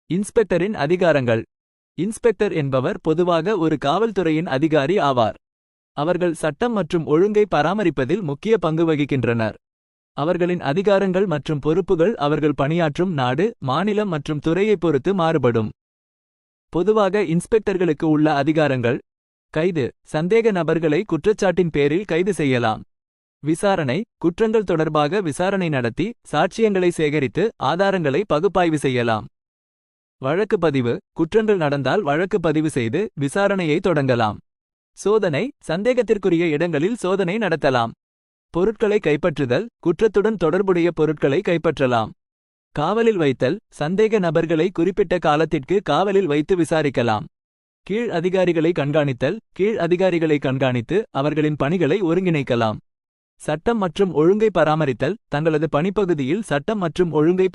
இன்ஸ்பெக்டரின் அதிகாரங்கள். இன்ஸ்பெக்டர் என்பவர் பொதுவாக ஒரு காவல்துறையின் அதிகாரி ஆவார். அவர்கள் சட்டம் மற்றும் ஒழுங்கை பராமரிப்பதில் முக்கிய பங்கு வகிக்கின்றனர். அவர்களின் அதிகாரங்கள் மற்றும் பொறுப்புகள் அவர்கள் பணியாற்றும் நாடு, மாநிலம் மற்றும் துறையைப் பொறுத்து மாறுபடும். பொதுவாக இன்ஸ்பெக்டர்களுக்கு உள்ள அதிகாரங்கள்: கைது, சந்தேக நபர்களை குற்றச்சாட்டின் பேரில் கைது செய்யலாம். விசாரணை, குற்றங்கள் தொடர்பாக விசாரணை நடத்தி சாட்சியங்களை சேகரித்து ஆதாரங்களை பகுப்பாய்வு செய்யலாம். வழக்கு பதிவு, குற்றங்கள் நடந்தால் வழக்கு பதிவு செய்து விசாரணையை தொடங்கலாம். சோதனை, சந்தேகத்திற்குரிய இடங்களில் சோதனை நடத்தலாம். பொருட்களை கைப்பற்றுதல், குற்றத்துடன் தொடர்புடைய பொருட்களை கைப்பற்றலாம். காவலில் வைத்தல், சந்தேக நபர்களை குறிப்பிட்ட காலத்திற்கு காவலில் வைத்து விசாரிக்கலாம். கீழ் அதிகாரிகளை கண்காணித்தல், கீழ் அதிகாரிகளை கண்காணித்து அவர்களின் பணிகளை ஒருங்கிணைக்கலாம். சட்டம் மற்றும் ஒழுங்கை பராமரித்தல், தங்களது பணிப்பகுதியில் சட்டம் மற்றும் ஒழுங்கை